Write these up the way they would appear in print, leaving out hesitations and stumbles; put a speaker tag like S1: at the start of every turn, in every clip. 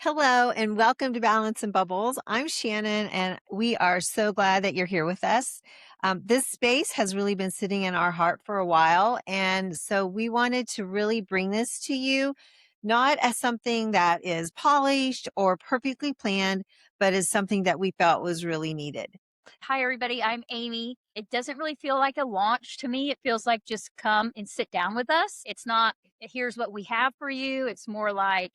S1: Hello and welcome to Balance and Bubbles. I'm Shannon and we are so glad that you're here with us. This space has really been sitting in our heart for a while. And so we wanted to really bring this to you, not as something that is polished or perfectly planned, but as something that we felt was really needed.
S2: Hi, everybody. I'm Amy. It doesn't really feel like a launch to me. It feels like just come and sit down with us. It's not, here's what we have for you. It's more like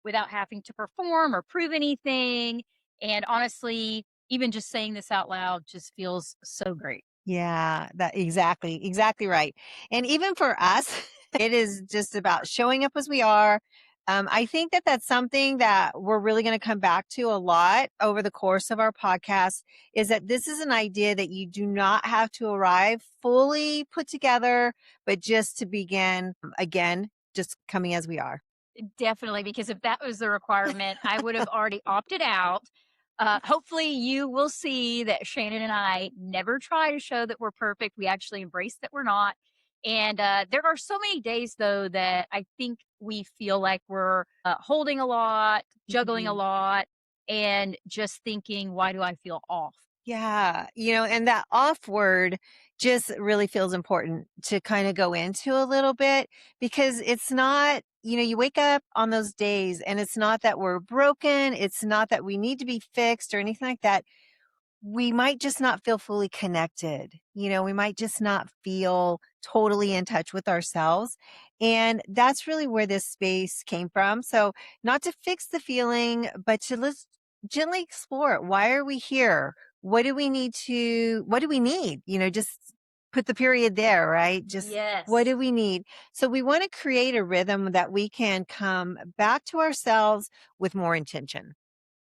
S2: without having to perform or prove anything. And honestly, even just saying this out loud just feels so great.
S1: Yeah, that exactly right. And even for us, it is just about showing up as we are. I think that that's something that we're really going to come back to a lot over the course of our podcast is that this is an idea that you do not have to arrive fully put together, but just to begin again, just coming as we are.
S2: Definitely, because if that was the requirement, I would have already opted out. Hopefully, you will see that Shannon and I never try to show that we're perfect. We actually embrace that we're not. And there are so many days, though, that I think we feel like we're holding a lot, juggling a
S1: Mhm.
S2: lot, and just thinking, why do I feel off?
S1: Yeah, and that off word just really feels important to kind of go into a little bit because it's not, you wake up on those days and it's not that we're broken. It's not that we need to be fixed or anything like that. We might just not feel fully connected. We might just not feel totally in touch with ourselves. And that's really where this space came from. So, not to fix the feeling, but to let's gently explore it. Why are we here? What do we need? Just put the period there, right? Just what
S2: Yes.
S1: do we need? So, we want to create a rhythm that we can come back to ourselves with more intention.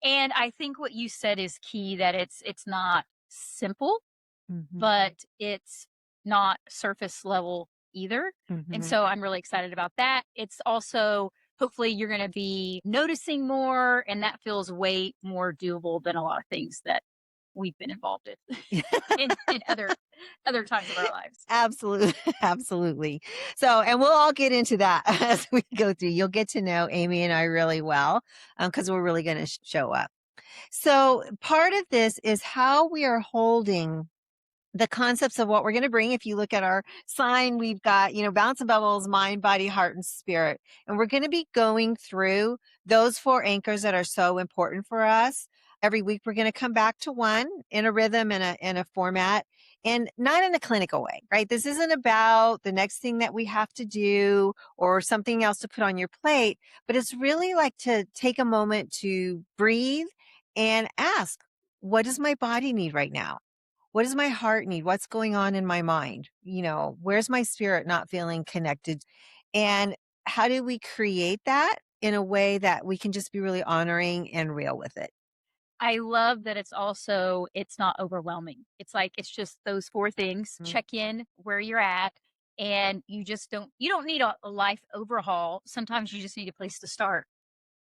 S2: And I think what you said is key that it's not simple,
S1: Hmm.
S2: but it's not surface level either. And
S1: Hmm.
S2: so I'm really excited about that. It's also hopefully you're going to be noticing more, and that feels way more doable than a lot of things that we've been involved in in other times of our lives.
S1: Absolutely. Absolutely. So, and we'll all get into that as we go through. You'll get to know Amy and I really well because we're really going to show up. So, part of this is how we are holding the concepts of what we're going to bring. If you look at our sign, we've got, bounce and bubbles, mind, body, heart, and spirit. And we're going to be going through those four anchors that are so important for us. Every week, we're going to come back to one in a rhythm and in a format and not in a clinical way, right? This isn't about the next thing that we have to do or something else to put on your plate, but it's really like to take a moment to breathe and ask, what does my body need right now? What does my heart need? What's going on in my mind? Where's my spirit not feeling connected? And how do we create that in a way that we can just be really honoring and real with it?
S2: I love that it's not overwhelming. It's like it's just those 4 things.
S1: Mm.
S2: Check in where you're at, and you don't need a life overhaul. Sometimes you just need a place to start.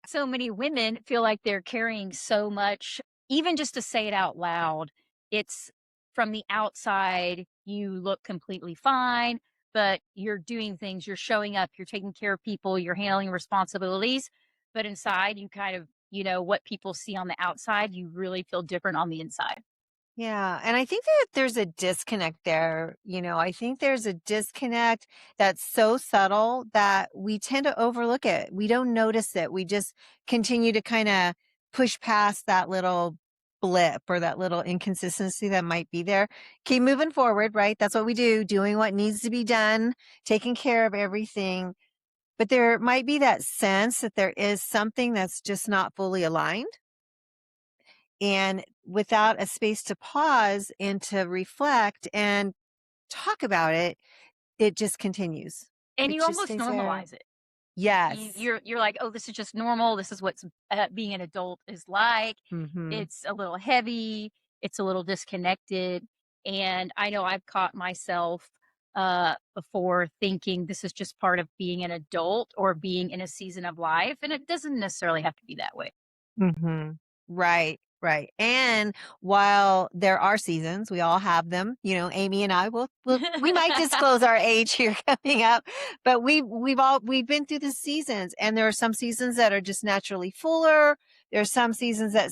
S2: So many women feel like they're carrying so much, even just to say it out loud. It's from the outside, you look completely fine, but you're doing things, you're showing up, you're taking care of people, you're handling responsibilities. But inside, you kind of, what people see on the outside, you really feel different on the inside.
S1: Yeah. And I think that there's a disconnect there. I think there's a disconnect that's so subtle that we tend to overlook it. We don't notice it. We just continue to kind of push past that little blip or that little inconsistency that might be there. Keep moving forward, right? That's what we do, doing what needs to be done, taking care of everything. But there might be that sense that there is something that's just not fully aligned. And without a space to pause and to reflect and talk about it, it just continues.
S2: And
S1: It
S2: you
S1: just
S2: almost
S1: stays there.
S2: normalize it.
S1: Yes.
S2: You're like, "Oh, this is just normal. This is what's being an adult is like."
S1: Mhm.
S2: It's a little heavy, it's a little disconnected, and I know I've caught myself before thinking this is just part of being an adult or being in a season of life, and it doesn't necessarily have to be that way.
S1: Mhm. Right, right. And while there are seasons, we all have them, Amy and I will we might disclose our age here coming up, but we've been through the seasons and there are some seasons that are just naturally fuller. There's some seasons that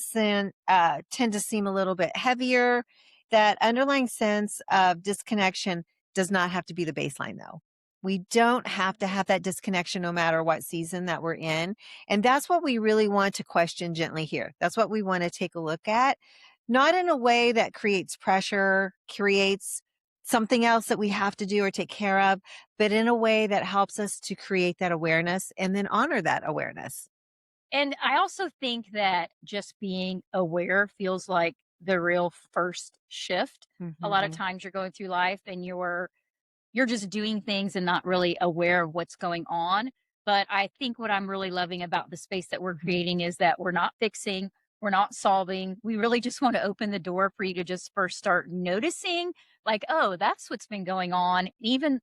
S1: tend to seem a little bit heavier. That underlying sense of disconnection does not have to be the baseline, though. We don't have to have that disconnection no matter what season that we're in. And that's what we really want to question gently here. That's what we want to take a look at, not in a way that creates pressure, creates something else that we have to do or take care of, but in a way that helps us to create that awareness and then honor that awareness.
S2: And I also think that just being aware feels like the real first shift. A lot of
S1: Mhm.
S2: times you're going through life and you're just doing things and not really aware of what's going on. But I think what I'm really loving about the space that we're creating is that we're not fixing, we're not solving. We really just want to open the door for you to just first start noticing, like, oh, that's what's been going on. Even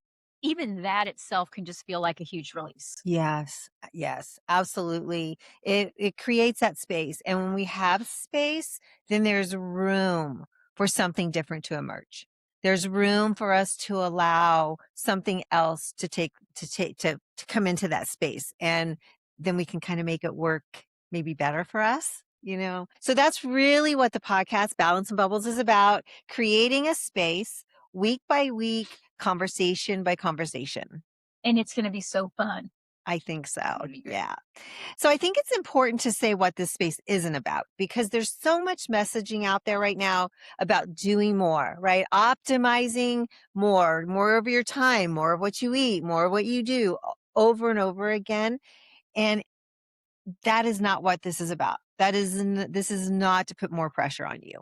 S2: that itself can just feel like a huge release.
S1: Yes, yes, absolutely. It creates that space, and when we have space, then there's room for something different to emerge. There's room for us to allow something else to come into that space, and then we can kind of make it work maybe better for us, you know? So that's really what the podcast Balance and Bubbles is about, creating a space week by week, conversation by conversation.
S2: And it's going to be so fun.
S1: I think
S2: It's
S1: so.
S2: going to be great.
S1: Yeah. So I think it's important to say what this space isn't about because there's so much messaging out there right now about doing more, right? Optimizing more of your time, more of what you eat, more of what you do over and over again. And that is not what this is about. This is not to put more pressure on you.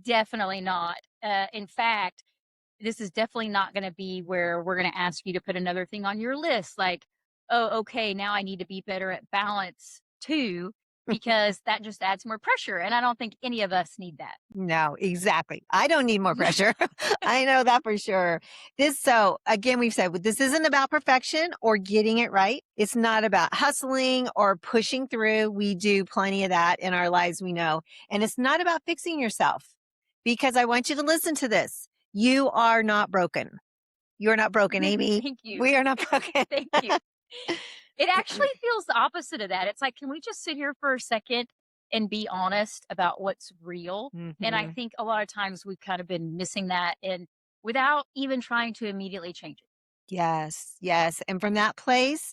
S2: Definitely not. In fact, this is definitely not gonna be where we're gonna ask you to put another thing on your list, like, "Oh, okay, now I need to be better at balance too," because that just adds more pressure, and I don't think any of us need that.
S1: No, exactly. I don't need more pressure. I know that for sure. So again, we've said this isn't about perfection or getting it right. It's not about hustling or pushing through. We do plenty of that in our lives, we know. And it's not about fixing yourself because I want you to listen to this. You are not broken. You're not broken, Amy.
S2: Thank you.
S1: We are not broken.
S2: Thank you. It actually feels the opposite of that. It's like, can we just sit here for a second and be honest about what's real? And I
S1: Mhm.
S2: think a lot of times we've kind of been missing that and without even trying to immediately change it.
S1: Yes, yes. And from that place,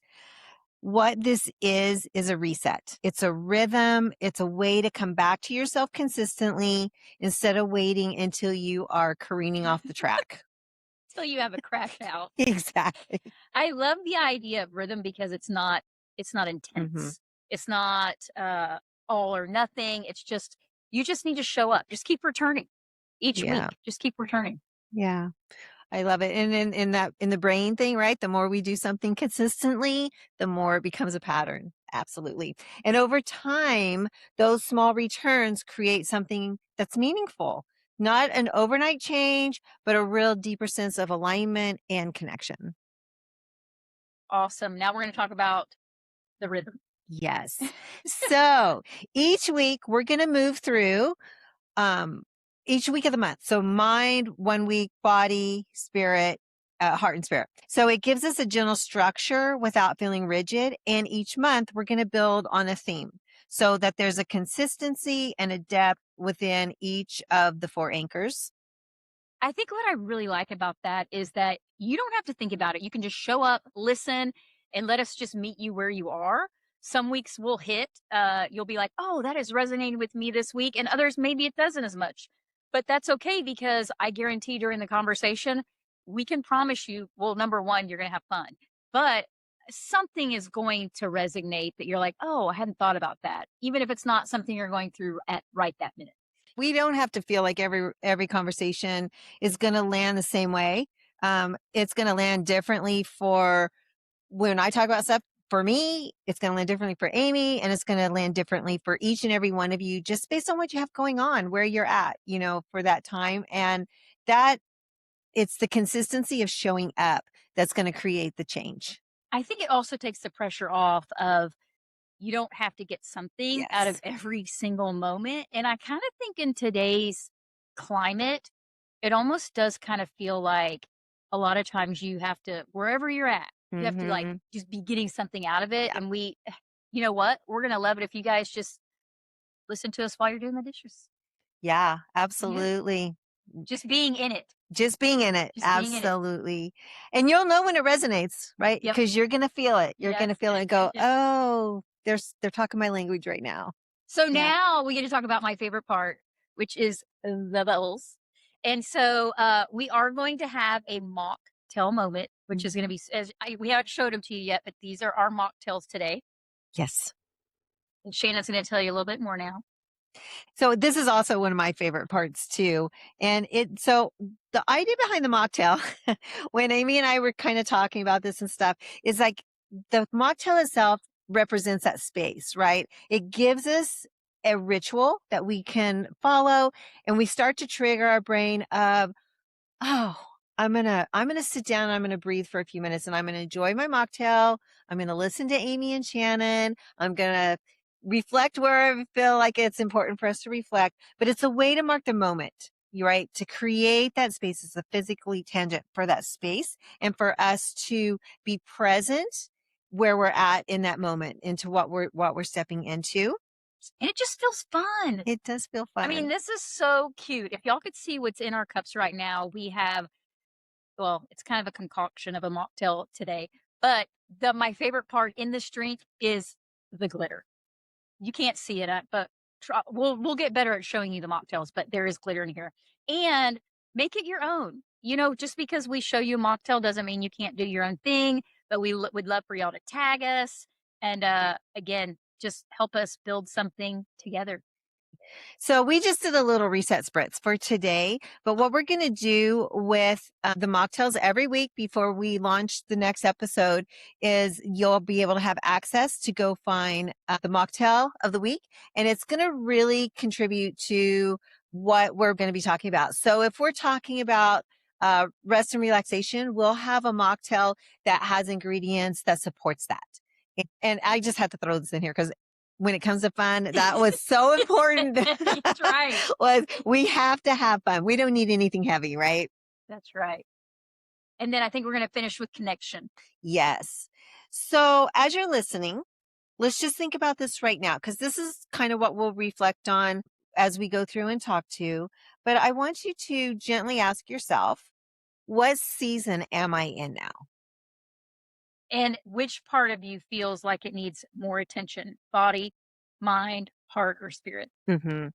S1: what this is a reset. It's a rhythm. It's a way to come back to yourself consistently instead of waiting until you are careening off the track.
S2: Till you have a crash out.
S1: Exactly.
S2: I love the idea of rhythm because it's not
S1: Hmm.
S2: intense. It's not all or nothing. It's just you just need to show up. Just keep returning each
S1: Yeah.
S2: week. Just keep returning.
S1: Yeah. I love it. And in the brain thing, right? The more we do something consistently, the more it becomes a pattern. Absolutely. And over time, those small returns create something that's meaningful. Not an overnight change, but a real deeper sense of alignment and connection.
S2: Awesome. Now we're going to talk about the rhythm.
S1: Yes. So each week we're going to move through um, each week of the month. So mind, 1 week, body, spirit, heart and spirit. So it gives us a gentle structure without feeling rigid. And each month we're going to build on a theme so that there's a consistency and a depth within each of the four anchors.
S2: I think what I really like about that is that you don't have to think about it. You can just show up, listen, and let us just meet you where you are. Some weeks will hit. You'll be like, oh, that is resonating with me this week. And others, maybe it doesn't as much. But that's okay because I guarantee during the conversation, we can promise you, well, number one, you're going to have fun. But something is going to resonate that you're like, oh, I hadn't thought about that. Even if it's not something you're going through at right that minute.
S1: We don't have to feel like every conversation is going to land the same way. It's going to land differently for when I talk about stuff. For me, it's going to land differently for Amy, and it's going to land differently for each and every one of you, just based on what you have going on, where you're at, for that time, and that it's the consistency of showing up that's going to create the change.
S2: I think it also takes the pressure off of you don't have to get something out of
S1: Yes.
S2: every single moment. And I kind of think in today's climate, it almost does kind of feel like a lot of times you have to, wherever you're at, you have to like
S1: Hmm.
S2: just be getting something out of it.
S1: Yeah.
S2: And you know what? We're going to love it if you guys just listen to us while you're doing the dishes.
S1: Yeah,
S2: Yeah.
S1: absolutely.
S2: Just being in it.
S1: Just being in it,
S2: Just being in it.
S1: absolutely. And you'll know when it resonates, right?
S2: Yep.
S1: Because you're gonna feel it. You're
S2: Yes.
S1: gonna feel it and go,
S2: Yep.
S1: "Oh, they're talking my language right now."
S2: So
S1: Yeah.
S2: now we get to talk about my favorite part, which is the bubbles. And so we are going to have a mocktail moment, which is going to be, we haven't showed them to you yet, but these are our mocktails today.
S1: Yes.
S2: And Shannon's going to tell you a little bit more now.
S1: So this is also one of my favorite parts too. And so the idea behind the mocktail, when Amy and I were kind of talking about this and stuff, is like the mocktail itself represents that space, right? It gives us a ritual that we can follow, and we start to trigger our brain of, oh, I'm gonna sit down and I'm gonna breathe for a few minutes and I'm gonna enjoy my mocktail. I'm gonna listen to Amy and Shannon. I'm gonna reflect where I feel like it's important for us to reflect. But it's a way to mark the moment, you right? To create that space is a physically tangent for that space and for us to be present where we're at in that moment into what we're stepping into.
S2: And it just feels fun.
S1: It does feel
S2: I mean,
S1: fun.
S2: this is so cute. If y'all could see what's in our cups right now, we have, well, it's kind of a concoction of a mocktail today. But my favorite part in this drink is the glitter. You can't see it, but we'll get better at showing you the mocktails, but there is glitter in here. And make it your own. You know, just because we show you a mocktail doesn't mean you can't do your own thing, but we would love for y'all to tag us and again, just help us build something together.
S1: So we just did a little reset spritz for today, but what we're going to do with the mocktails every week before we launch the next episode is you'll be able to have access to go find the mocktail of the week, and it's going to really contribute to what we're going to be talking about. So if we're talking about rest and relaxation, we'll have a mocktail that has ingredients that supports that. And I just had to throw this in here because when it comes to fun, that was so important.
S2: That's right.
S1: Was we have to have fun. We don't need anything heavy, right?
S2: That's right. And then I think we're going to finish with connection.
S1: Yes. So as you're listening, let's just think about this right now, because this is kind of what we'll reflect on as we go through and talk to. But I want you to gently ask yourself, what season am I in now?
S2: And which part of you feels like it needs more attention? Body, mind, heart, or spirit?
S1: Mm-hmm.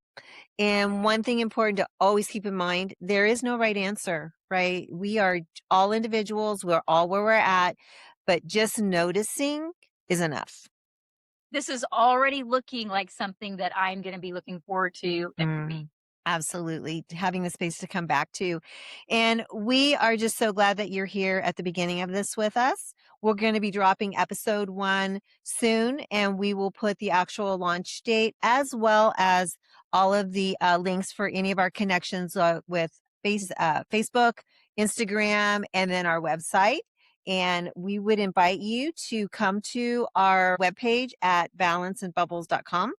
S1: And one thing important to always keep in mind, there is no right answer, right? We are all individuals. We're all where we're at, but just noticing is enough.
S2: This is already looking like something that I'm going to be looking forward to every week.
S1: Absolutely. Having the space to come back to. And we are just so glad that you're here at the beginning of this with us. We're going to be dropping episode 1 soon, and we will put the actual launch date as well as all of the links for any of our connections with Facebook, Instagram, and then our website. And we would invite you to come to our webpage at balanceandbubbles.com.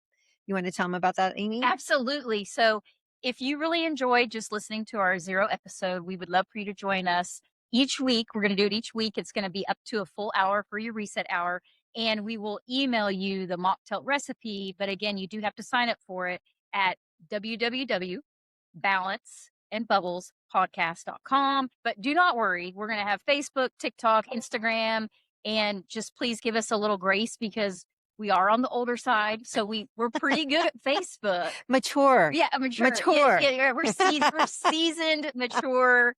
S1: You want to tell them about that, Amy?
S2: Absolutely. So, if you really enjoyed just listening to our 0 episode, we would love for you to join us each week. We're going to do it each week. It's going to be up to a full hour for your reset hour. And we will email you the mocktail recipe. But again, you do have to sign up for it at www.balanceandbubblespodcast.com. But do not worry. We're going to have Facebook, TikTok, Instagram, and just please give us a little grace because we are on the older side, so we're pretty good at Facebook.
S1: Mature.
S2: Yeah, mature.
S1: Mature.
S2: Yeah, we're seasoned, mature,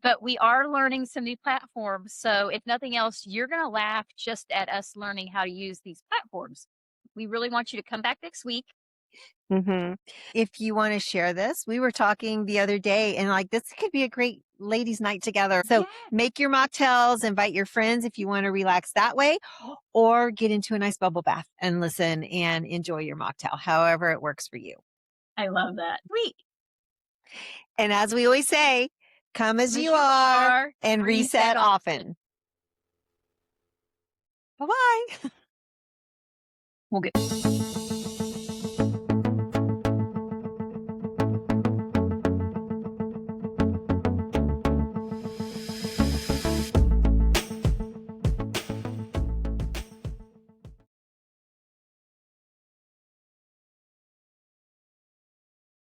S2: but we are learning some new platforms. So if nothing else, you're gonna laugh just at us learning how to use these platforms. We really want you to come back next week.
S1: Mm-hmm. If you want to share this, we were talking the other day and like this could be a great ladies' night together. So make your mocktails, invite your friends if you want to relax that way, or get into a nice bubble bath and listen and enjoy your mocktail, however it works for you.
S2: I love that. Sweet.
S1: And as we always say, come as you are and reset often. Bye-bye.
S2: We'll get